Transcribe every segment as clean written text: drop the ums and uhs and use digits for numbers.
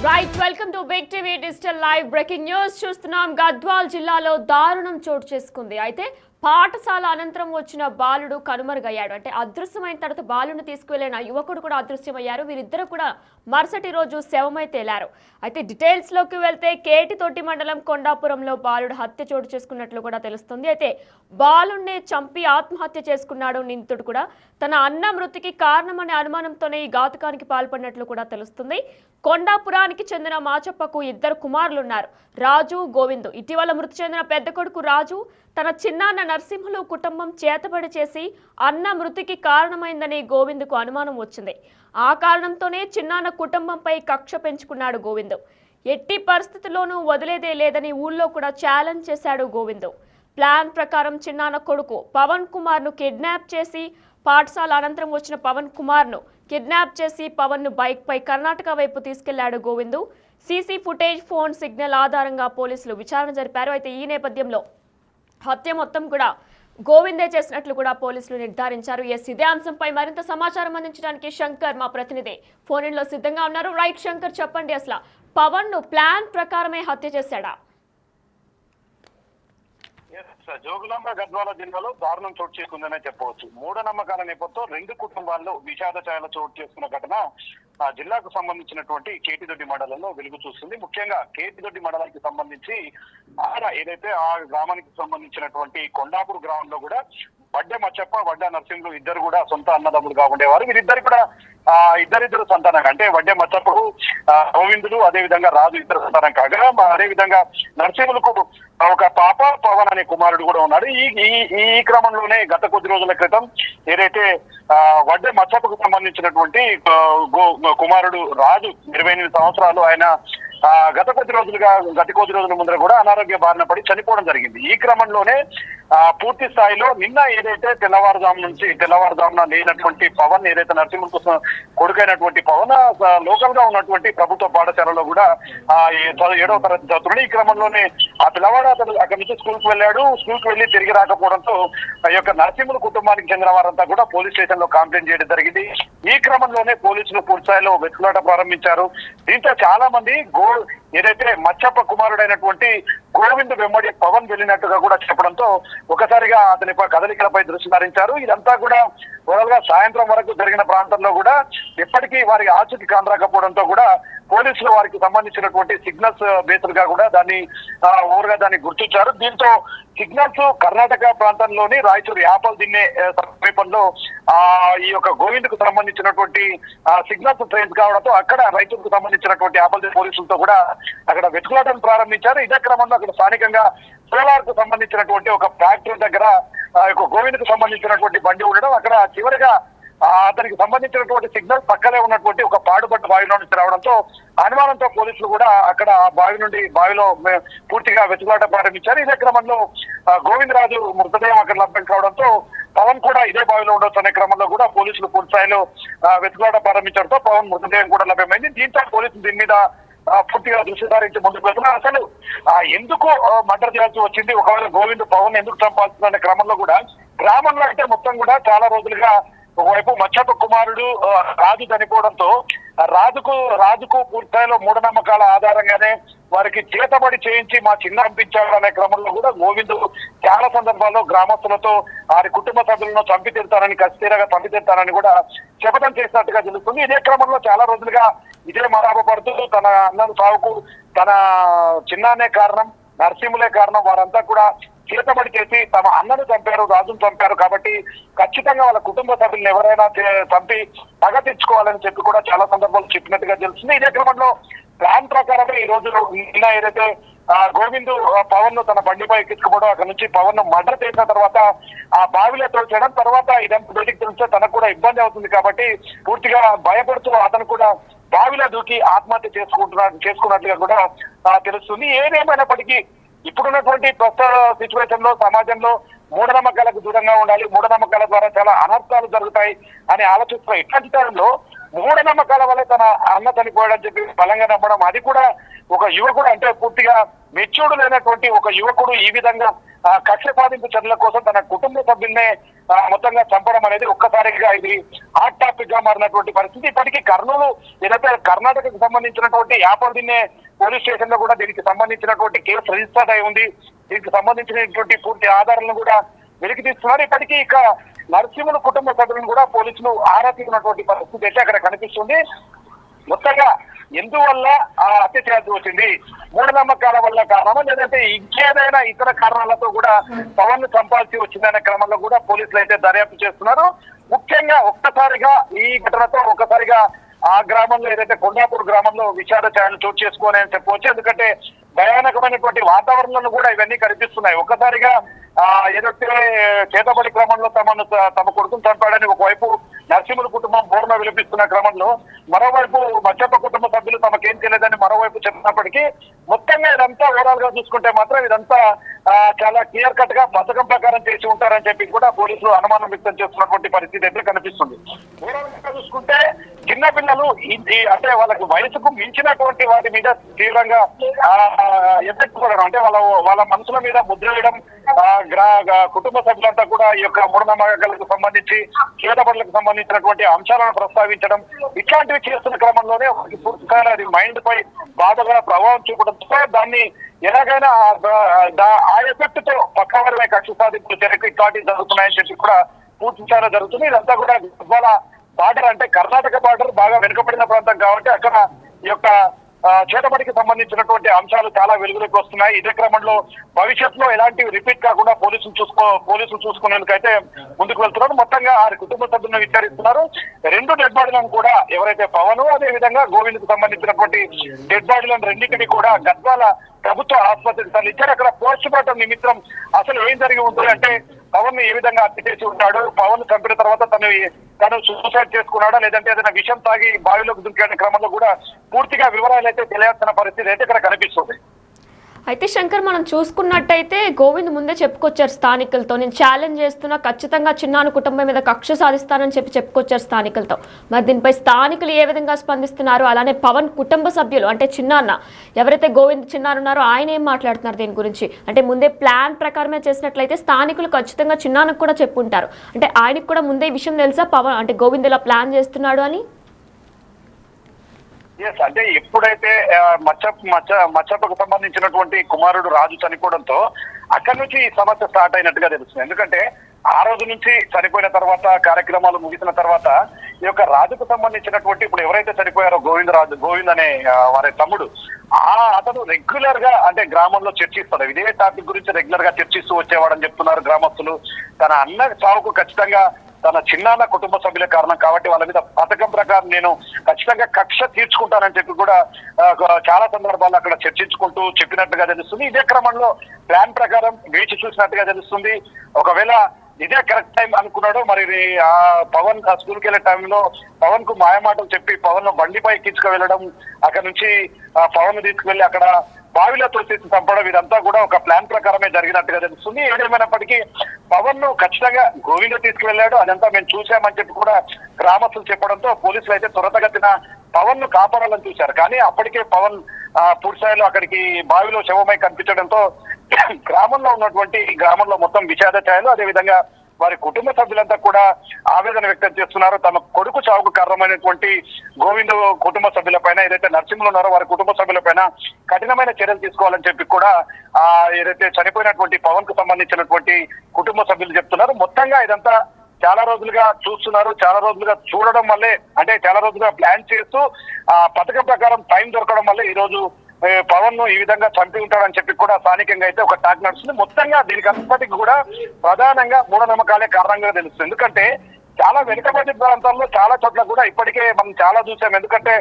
Right welcome to big TV digital live breaking news చూస్తున్నాం. గద్వాల్ జిల్లాలో దారుణం చోటు చేసుకుంది. అయితే పాఠశాల అనంతరం వచ్చిన బాలుడు కనుమరుగయ్యాడు. అంటే అదృశ్యమైన తర్వాత బాలుని తీసుకువెళ్లిన యువకుడు కూడా అదృశ్యమయ్యారు. వీరిద్దరు కూడా మరుసటి రోజు శవమై తేలారు. అయితే డీటెయిల్స్ లోకి వెళ్తే కేటితోటి మండలం కొండాపురంలో బాలుడు హత్య చోటు చేసుకున్నట్లు కూడా తెలుస్తుంది. అయితే బాలుడిని చంపి ఆత్మహత్య చేసుకున్నాడు నిందితుడు కూడా. తన అన్న మృతికి కారణమనే అనుమానంతోనే ఈ ఘాతుకానికి పాల్పడినట్లు కూడా తెలుస్తుంది. కొండాపురానికి చెందిన మాచప్పకు ఇద్దరు కుమారులున్నారు, రాజు, గోవిందు. ఇటీవల మృతి చెందిన పెద్ద కొడుకు రాజు తన చిన్నాన్న నరసింహులు కుటుంబం చేతబడి చేసి అన్న మృతికి కారణమైందని గోవిందుకు అనుమానం వచ్చింది. ఆ కారణంతోనే చిన్నాన్న కుటుంబంపై కక్ష పెంచుకున్నాడు గోవిందు. ఎట్టి పరిస్థితుల్లోనూ వదిలేదే లేదని ఊళ్ళో కూడా ఛాలెంజ్ చేశాడు గోవిందు. ప్లాన్ ప్రకారం చిన్నాన్న కొడుకు పవన్ కుమార్ను కిడ్నాప్ చేసి పాఠశాల అనంతరం వచ్చిన పవన్ కుమార్ను కిడ్నాప్ చేసి పవన్ను బైక్పై కర్ణాటక వైపు తీసుకెళ్లాడు Govindu. CC footage, phone signal ఆధారంగా పోలీసులు విచారణ జరిపారు. అయితే ఈ నేపథ్యంలో హత్య మొత్తం కూడా గోవిందే చేసినట్లు కూడా పోలీసులు నిర్ధారించారు. ఇదే అంశంపై మరింత సమాచారం అందించడానికి శంకర్ మా ప్రతినిధి ఫోన్ ఇన్ లో సిద్ధంగా ఉన్నారు. రైట్ శంకర్, చెప్పండి, అసలు పవన్ ను ప్లాన్ ప్రకారమే హత్య చేశాడా? జోగులాంబ గద్వాల జిల్లాలో దారుణం చోటు చేసుకుందనే చెప్పవచ్చు. మూఢనమ్మకాల నేపథ్యంతో రెండు కుటుంబాల్లో విషాద ఛాయలు చోటు చేసుకున్న ఘటన ఆ జిల్లాకు సంబంధించినటువంటి కేటిదొడ్డి మండలంలో వెలుగు చూస్తుంది. ముఖ్యంగా కేటిదొడ్డి మండలానికి సంబంధించి ఏదైతే ఆ గ్రామానికి సంబంధించినటువంటి కొండాపూర్ గ్రామంలో కూడా వడ్డే మచ్చప్ప, వడ్డా నరసింహులు ఇద్దరు కూడా సొంత అన్నదమ్ములుగా ఉండేవారు. వీరిద్దరు కూడా ఇద్దరిద్దరు సంతానం. అంటే వడ్డే మచ్చప్పకు గోవిందుడు, అదే విధంగా రాజు ఇద్దరు సంతానం కాగా, అదే విధంగా నరసింహులకు ఒక పాప, పవన్ అనే కుమారుడు కూడా ఉన్నాడు. ఈ క్రమంలోనే గత కొద్ది రోజుల క్రితం ఏదైతే వడ్డే మచ్చప్పకు సంబంధించినటువంటి కుమారుడు రాజు 28 సంవత్సరాలు, ఆయన గత కొద్ది రోజుల ముందర కూడా అనారోగ్య బారిన పడి చనిపోవడం జరిగింది. ఈ క్రమంలోనే పూర్తి స్థాయిలో నిన్న ఏదైతే తెల్లవారుజామున లేనటువంటి పవన్, ఏదైతే నరసింహుల కోసం కొడుకైనటువంటి పవన్ లోకల్ గా ఉన్నటువంటి ప్రభుత్వ పాఠశాలలో కూడా 7వ తరగతి చదువుతున్నాడు. ఈ క్రమంలోనే ఆ పిల్లవాడు అక్కడి నుంచి స్కూల్ కు వెళ్ళాడు. స్కూల్ కు వెళ్లి తిరిగి రాకపోవడంతో ఈ యొక్క నరసింహుల కుటుంబానికి చెందిన వారంతా కూడా పోలీస్ స్టేషన్ లో కంప్లైంట్ చేయడం జరిగింది. ఈ క్రమంలోనే పోలీసులు పూర్తి స్థాయిలో వెతుకులాట ప్రారంభించారు. దీంతో చాలా మంది ఏదైతే మచ్చప్ప కుమారుడైనటువంటి గోవింద్ వెంబడి పవన్ వెళ్ళినట్టుగా కూడా చెప్పడంతో ఒకసారిగా అతని కదలికలపై దృష్టి సారించారు. ఇదంతా కూడా ఓవరాల్ గా సాయంత్రం వరకు జరిగిన ప్రాంతంలో కూడా ఇప్పటికీ వారికి ఆచూకీ కానరాకపోవడంతో కూడా పోలీసులు వారికి సంబంధించినటువంటి సిగ్నల్స్ బేస్డ్ గా కూడా దాన్ని గుర్తించారు. దీంతో సిగ్నల్స్ కర్ణాటక ప్రాంతంలోని రాయచూరు యాపల్ దిన్నే సమీపంలో ఈ యొక్క గోవింద్ కు సంబంధించినటువంటి సిగ్నల్స్ ట్రేస్ కావడంతో అక్కడ రైతులకు సంబంధించినటువంటి యాపల్ దిన్ పోలీసులతో కూడా అక్కడ వెతుకులాటను ప్రారంభించారు. ఇదే క్రమంలో అక్కడ స్థానికంగా సోలార్ కు సంబంధించినటువంటి ఒక ఫ్యాక్టరీ దగ్గర గోవింద్ కు సంబంధించినటువంటి బండి ఉండడం, అక్కడ చివరిగా అతనికి సంబంధించినటువంటి సిగ్నల్ పక్కనే ఉన్నటువంటి ఒక పాడుబడ్డ బావిలో నుంచి రావడంతో అనుమానంతో పోలీసులు కూడా అక్కడ బావిలో పూర్తిగా వెతుకులాట ప్రారంభించారు. ఇదే క్రమంలో గోవిందరాజు మృతదేహం అక్కడ లభ్యం కావడంతో పవన్ కూడా ఇదే బావిలో ఉండొచ్చు అనే క్రమంలో కూడా పోలీసులు పూర్తి స్థాయిలో వెతుకులాట ప్రారంభించడంతో పవన్ మృతదేహం కూడా లభ్యమైంది. దీంతో పోలీసులు దీని మీద పూర్తిగా దృష్టి సారించి ముందుకు వెళ్తున్నారు. అసలు ఎందుకు మర్డర్ చేయాల్సి వచ్చింది, ఒకవేళ గోవింద్ పవన్ ఎందుకు చంపాల్సిందనే క్రమంలో కూడా గ్రామంలో అయితే మొత్తం కూడా చాలా రోజులుగా ఒకవైపు మచ్చప్ప కుమారుడు రాజు చనిపోవడంతో రాజుకు పూర్తిస్థాయిలో మూఢనమ్మకాల ఆధారంగానే వారికి చేతబడి చేయించి మా చిన్న పంపించాడు అనే క్రమంలో కూడా గోవిందు చాలా సందర్భాల్లో గ్రామస్తులతో వారి కుటుంబ సభ్యులను చంపి చంపి కూడా శపథం చేసినట్టుగా తెలుస్తుంది. ఇదే క్రమంలో చాలా రోజులుగా ఇదే మరాపడుతూ తన అన్నను సావుకు తన చిన్నానే కారణం, నరసింహులే కారణం, వారంతా కూడా చేతబడి చేసి తమ అన్నను చంపారు, రాజును చంపారు కాబట్టి ఖచ్చితంగా వాళ్ళ కుటుంబ సభ్యులను ఎవరైనా చంపి పగ తెచ్చుకోవాలని చెప్పి కూడా చాలా సందర్భాలు చెప్పినట్టుగా తెలుస్తుంది. ఇదే క్రమంలో ప్లాన్ ప్రకారమే ఈ రోజు నిన్న ఏదైతే గోవింద్ పవన్ ను తన బండిపై ఎక్కించుకోవడం, అక్కడ నుంచి పవన్ ను మర్డర్ చేసిన తర్వాత ఆ బావిలో తోల్చేయడం, తర్వాత ఇదంతా బయటికి తెలిస్తే తనకు కూడా ఇబ్బంది అవుతుంది కాబట్టి పూర్తిగా భయపడుతూ అతను కూడా బావిలో దూకి ఆత్మహత్య చేసుకున్నట్లుగా కూడా తెలుస్తుంది. ఏదేమైనప్పటికీ ఇప్పుడున్నటువంటి ప్రస్తుత సిచ్యువేషన్ లో సమాజంలో మూఢనమ్మకాలకు దూరంగా ఉండాలి, మూఢనమ్మకాల ద్వారా చాలా అనర్థాలు జరుగుతాయి అని ఆలోచిస్తున్న ఇట్లాంటి టైంలో మూఢనమ్మకాల వల్ల తన అన్న చనిపోయాడని చెప్పి బలంగా నమ్మడం, అది కూడా ఒక యువకుడు, అంటే పూర్తిగా మెచ్యూర్డ్ లేనటువంటి ఒక యువకుడు ఈ విధంగా కక్ష సాధింపు చర్యల కోసం తన కుటుంబ సభ్యున్నే మొత్తంగా చంపడం అనేది ఒక్కసారిగా ఇది హాట్ టాపిక్ గా మారినటువంటి పరిస్థితి. ఇప్పటికీ కర్నూలు ఏదైతే కర్ణాటకకు సంబంధించినటువంటి యాపల్దిన్నే పోలీస్ స్టేషన్ లో కూడా దీనికి సంబంధించినటువంటి కేసు రిజిస్టర్ అయి ఉంది. దీనికి సంబంధించినటువంటి పూర్తి ఆధారాలను కూడా వెలికి తీస్తున్నారు. ఇప్పటికీ ఇక నరసింహుల కుటుంబ సభ్యులను కూడా పోలీసులు ఆరా తీసినటువంటి పరిస్థితి అయితే అక్కడ కనిపిస్తుంది. మొత్తంగా ఎందువల్ల ఆ హత్య చేయాల్సి వచ్చింది, మూఢనమ్మకాల వల్ల కారణమా లేదంటే ఇంకేదైనా ఇతర కారణాలతో కూడా పవన్ ను చంపాల్సి వచ్చిందనే క్రమంలో కూడా పోలీసులు అయితే దర్యాప్తు చేస్తున్నారు. ముఖ్యంగా ఒక్కసారిగా ఈ ఘటనతో ఒక్కసారిగా ఆ గ్రామంలో ఏదైతే కొండాపూర్ గ్రామంలో విషాద ఛాయలు చోటు చేసుకోవాలని చెప్పవచ్చు. ఎందుకంటే భయానకమైనటువంటి వాతావరణంలో కూడా ఇవన్నీ కనిపిస్తున్నాయి. ఒక్కసారిగా ఏదైతే చేతబడి క్రమంలో తమ కొడుకును చంపాడని ఒకవైపు నరసింహుల కుటుంబం బోర్న వినిపిస్తున్న క్రమంలో మరోవైపు మచ్చప్ప కుటుంబ సభ్యులు తమకేం తెలియదని మరోవైపు చెప్పినప్పటికీ మొత్తంగా ఇదంతా ఓవరాల్ గా చూసుకుంటే మాత్రం ఇదంతా చాలా క్లియర్ కట్ గా పథకం ప్రకారం చేసి ఉంటారని చెప్పి కూడా పోలీసులు అనుమానం వ్యక్తం చేస్తున్నటువంటి పరిస్థితి అయితే కనిపిస్తుంది. ఓవరాల్ గా చూసుకుంటే చిన్న పిల్లలు అంటే వాళ్ళకి వయసుకు మించినటువంటి వాటి మీద తీవ్రంగా ఎఫెక్ట్ పడడం, అంటే వాళ్ళ మనసుల మీద ముద్ర వేయడం, కుటుంబ సభ్యులంతా కూడా ఈ యొక్క మూఢనమ్మకాలకు సంబంధించి చేతబడులకు సంబంధించినటువంటి అంశాలను ప్రస్తావించడం, ఇట్లాంటివి చేస్తున్న క్రమంలోనే వారికి పూర్తిగా అది మైండ్ పై బాధగా ప్రభావం చూపడంతో దాన్ని ఎలాగైనా ఆ ఎఫెక్ట్ తో పక్కవారిపై కక్ష సాధింపులు చర్యకు ఇట్లాంటివి జరుగుతున్నాయని చెప్పి కూడా పూర్తి విచారణ జరుగుతుంది. ఇదంతా కూడా గద్వాల బార్డర్, అంటే కర్ణాటక బార్డర్ బాగా వెనుకబడిన ప్రాంతం కాబట్టి అక్కడ ఈ యొక్క చేతబడికి సంబంధించినటువంటి అంశాలు చాలా వెలుగులోకి వస్తున్నాయి. ఇదే క్రమంలో భవిష్యత్తులో ఎలాంటివి రిపీట్ కాకుండా పోలీసులు చూసుకునేందుకైతే ముందుకు వెళ్తున్నారు. మొత్తంగా 6 కుటుంబ సభ్యులను విచారిస్తున్నారు. 2 డెడ్ బాడీలను కూడా ఎవరైతే పవన్ అదే విధంగా గోవింద్ కు సంబంధించినటువంటి డెడ్ బాడీలను రెండింటిని కూడా గద్వాల ప్రభుత్వ ఆసుపత్రికి తరలించారు. అక్కడ పోస్ట్ మార్టం నిమిత్తం అసలు ఏం జరిగి ఉంటుంది, అంటే పవన్ ని ఏ విధంగా హత్య చేసి ఉంటాడు, పవన్ చంపిన తర్వాత తను సూసైడ్ చేసుకున్నాడా లేదంటే ఏదైనా విషం తాగి బావిలోకి దుంకే క్రమంలో కూడా పూర్తిగా వివరాలు అయితే తెలియాల్సిన పరిస్థితి అయితే ఇక్కడ కనిపిస్తుంది. అయితే శంకర్, మనం చూసుకున్నట్టయితే గోవింద్ ముందే చెప్పుకొచ్చారు స్థానికులతో, నేను ఛాలెంజ్ చేస్తున్నా, ఖచ్చితంగా చిన్నాను కుటుంబం మీద కక్ష సాధిస్తానని చెప్పుకొచ్చారు స్థానికులతో. మరి దీనిపై స్థానికులు ఏ విధంగా స్పందిస్తున్నారు, అలానే పవన్ కుటుంబ సభ్యులు అంటే చిన్నాన్న ఎవరైతే గోవింద్ చిన్నాన్న ఉన్నారో ఆయన ఏం మాట్లాడుతున్నారు దీని గురించి? అంటే ముందే ప్లాన్ ప్రకారమే చేసినట్లయితే స్థానికులు ఖచ్చితంగా చిన్నాన్నకు కూడా చెప్పుంటారు, అంటే ఆయనకు కూడా ముందే ఈ విషయం తెలుసా పవన్ అంటే గోవింద్ ఇలా ప్లాన్ చేస్తున్నాడు అని? ఎస్, అంటే ఎప్పుడైతే మచ్చప్పకు సంబంధించినటువంటి కుమారుడు రాజు చనిపోవడంతో అక్కడి నుంచి ఈ సమస్య స్టార్ట్ అయినట్టుగా తెలుస్తుంది. ఎందుకంటే ఆ రోజు నుంచి చనిపోయిన తర్వాత కార్యక్రమాలు ముగిసిన తర్వాత ఈ యొక్క రాజుకు సంబంధించినటువంటి ఇప్పుడు ఎవరైతే చనిపోయారో గోవింద్ అనే వారి తమ్ముడు, అతను రెగ్యులర్ గా అంటే గ్రామంలో చర్చిస్తాడు, ఇదే టాపిక్ గురించి రెగ్యులర్ గా చర్చిస్తూ వచ్చేవాడని చెప్తున్నారు గ్రామస్తులు. తన అన్న చావుకు ఖచ్చితంగా తన చిన్నాన్న కుటుంబ సభ్యులే కారణం కాబట్టి వాళ్ళ మీద పథకం ప్రకారం నేను ఖచ్చితంగా కక్ష తీర్చుకుంటానని చెప్పి కూడా చాలా సందర్భాల్లో అక్కడ చర్చించుకుంటూ చెప్పినట్టుగా తెలుస్తుంది. ఇదే క్రమంలో ప్లాన్ ప్రకారం వేచి చూసినట్టుగా తెలుస్తుంది. ఒకవేళ ఇదే కరెక్ట్ టైం అనుకున్నాడు, మరి ఆ పవన్ స్కూల్కి వెళ్ళే టైంలో పవన్ కు మాయమాటలు చెప్పి పవన్ ను బండిపై తీసుకువెళ్ళడం, అక్కడ నుంచి పవన్ ను తీసుకువెళ్ళి అక్కడ బావిలో తోసేసి చంపడం, ఇదంతా కూడా ఒక ప్లాన్ ప్రకారమే జరిగినట్టుగా తెలుస్తుంది. ఏదేమైనప్పటికీ పవన్ ను ఖచ్చితంగా గోవింద తీసుకువెళ్ళాడు, అదంతా మేము చూసామని చెప్పి కూడా గ్రామస్తులు చెప్పడంతో పోలీసులు అయితే త్వరతగతిన పవన్ ను కాపాడాలని చూశారు. కానీ అప్పటికే పవన్ పూర్తిస్థాయిలో అక్కడికి బావిలో శవమై కనిపించడంతో గ్రామంలో మొత్తం విషాద ఛాయలు, అదేవిధంగా వారి కుటుంబ సభ్యులంతా కూడా ఆవేదన వ్యక్తం చేస్తున్నారు. తమ కొడుకు చావుకు కారణమైనటువంటి గోవింద్ కుటుంబ సభ్యులపైన ఏదైతే నరసింహులు ఉన్నారో వారి కుటుంబ సభ్యులపైన కఠినమైన చర్యలు తీసుకోవాలని చెప్పి కూడా ఏదైతే చనిపోయినటువంటి పవన్ కు సంబంధించినటువంటి కుటుంబ సభ్యులు చెప్తున్నారు. మొత్తంగా ఇదంతా చాలా రోజులుగా చూస్తున్నారు, చాలా రోజులుగా చూడడం వల్లే, అంటే చాలా రోజులుగా ప్లాన్ చేస్తూ పథకం ప్రకారం టైం దొరకడం వల్లే ఈ రోజు పవన్ ను ఈ విధంగా చంపి ఉంటాడని చెప్పి కూడా స్థానికంగా అయితే ఒక టాక్ నడుస్తుంది. మొత్తంగా దీనికి అంతటికి కూడా ప్రధానంగా మూఢనమ్మకాలే కారణంగా తెలుస్తుంది. ఎందుకంటే చాలా వెనుకబడి ప్రాంతాల్లో చాలా చోట్ల కూడా ఇప్పటికే మనం చాలా చూసాం. ఎందుకంటే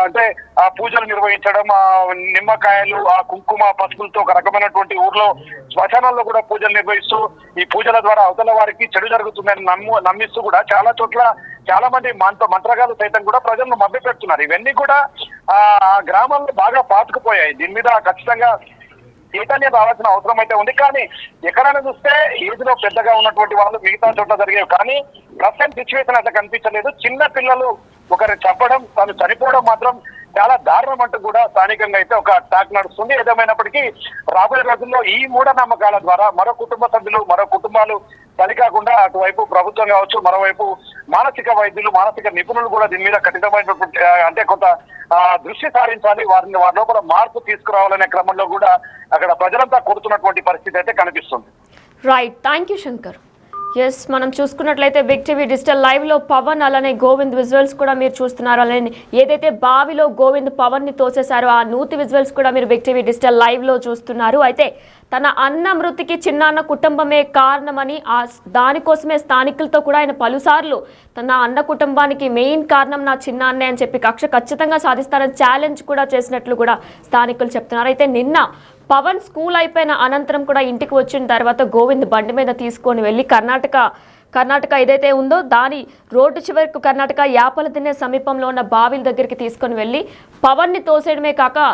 అంటే ఆ పూజలు నిర్వహించడం, ఆ నిమ్మకాయలు, ఆ కుంకుమ పసుపులతో ఒక రకమైనటువంటి ఊర్లో శ్మశానాల్లో కూడా పూజలు నిర్వహిస్తూ ఈ పూజల ద్వారా అవతల వారికి చెడు జరుగుతుందని నమ్మిస్తూ కూడా చాలా చోట్ల చాలా మంది మంత్రగాలు సైతం కూడా ప్రజలను మభ్యపెడుతున్నారు. ఇవన్నీ కూడా ఆ గ్రామాల్లో బాగా పాతుకుపోయాయి. దీని మీద ఖచ్చితంగా చైతన్యం రావాల్సిన అవసరం అయితే ఉంది. కానీ ఎక్కడైనా చూస్తే ఏజ్ లో పెద్దగా ఉన్నటువంటి వాళ్ళు మిగతా చోట్ల జరిగేవి, కానీ ప్రస్తుతం సిచ్యువేషన్ అట్లా కనిపించలేదు. చిన్న పిల్లలు ఒకరు చెప్పడం, తను చనిపోవడం మాత్రం చాలా దారుణం అంటూ కూడా స్థానికంగా అయితే ఒక టాక్ నడుస్తుంది. ఏదేమైనప్పటికీ రాబోయే రోజుల్లో ఈ మూఢనమ్మకాల ద్వారా మరో కుటుంబ సభ్యులు మరో కుటుంబాలు బలి కాకుండా అటువైపు ప్రభుత్వం కావచ్చు, మరోవైపు మానసిక వైద్యులు మానసిక నిపుణులు కూడా దీని మీద కఠినమైనటువంటి అంటే కొంత దృష్టి సారించాలి, వారి లోపల మార్పు తీసుకురావాలనే క్రమంలో కూడా అక్కడ ప్రజలంతా కోరుతున్నటువంటి పరిస్థితి అయితే కనిపిస్తుంది. Right, thank you Shankar. Yes, మనం చూసుకున్నట్లయితే బిగ్ టీవీ డిజిటల్ లైవ్లో పవన్ అలానే గోవింద్ విజువల్స్ కూడా మీరు చూస్తున్నారు. అలానే ఏదైతే బావిలో గోవింద్ పవన్ని తోసేశారో ఆ నూతి విజువల్స్ కూడా మీరు బిగ్ టీవీ డిజిటల్ లైవ్లో చూస్తున్నారు. అయితే తన అన్న మృతికి చిన్నాన్న కుటుంబమే కారణమని దానికోసమే స్థానికులతో కూడా ఆయన పలుసార్లు తన అన్న కుటుంబానికి మెయిన్ కారణం నా చిన్నాన్నే అని చెప్పి కక్ష ఖచ్చితంగా సాధిస్తారని ఛాలెంజ్ కూడా చేసినట్లు కూడా స్థానికులు చెప్తున్నారు. అయితే నిన్న పవన్ స్కూల్ అయిపోయిన అనంతరం కూడా ఇంటికి వచ్చిన తర్వాత గోవింద్ బండి మీద తీసుకొని వెళ్ళి కర్ణాటక ఏదైతే ఉందో దాని రోడ్డు చివరకు కర్ణాటక యాపలదిన్నె సమీపంలో ఉన్న బావిల దగ్గరికి తీసుకొని వెళ్ళి పవన్ని తోసేయడమే కాక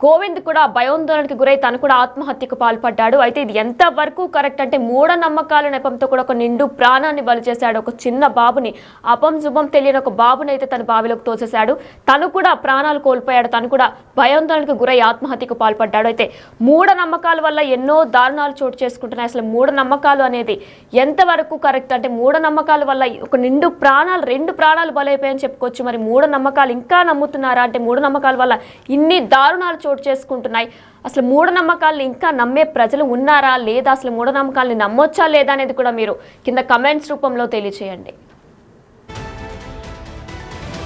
గోవింద్ కూడా భయోందోళనకి గురై తను కూడా ఆత్మహత్యకు పాల్పడ్డాడు. అయితే ఇది ఎంతవరకు కరెక్ట్ అంటే మూఢనమ్మకాల నెపంతో కూడా ఒక నిండు ప్రాణాన్ని బలి చేశాడు. ఒక చిన్న బాబుని, అపం శుభం తెలియని ఒక బాబుని అయితే తన బావిలోకి తోసేశాడు. తను కూడా ప్రాణాలు కోల్పోయాడు. తను కూడా భయోందోళనకు గురై ఆత్మహత్యకు పాల్పడ్డాడు. అయితే మూఢనమ్మకాల వల్ల ఎన్నో దారుణాలు చోటు చేసుకుంటున్నాయి. అసలు మూఢనమ్మకాలు అనేది ఎంతవరకు కరెక్ట్ అంటే మూఢనమ్మకాల వల్ల ఒక నిండు ప్రాణాలు, 2 ప్రాణాలు బలైపోయాయని చెప్పుకోవచ్చు. మరి మూఢనమ్మకాలు ఇంకా నమ్ముతున్నారా అంటే మూఢనమ్మకాల వల్ల ఇన్ని దారుణాలు చోటు చేసుకుంటున్నాయి. అసలు మూఢనమ్మకాలను ఇంకా నమ్మే ప్రజలు ఉన్నారా లేదా, అసలు మూఢనమ్మకాలని నమ్మొచ్చా లేదా అనేది కూడా మీరు కింద కమెంట్స్ రూపంలో తెలియజేయండి.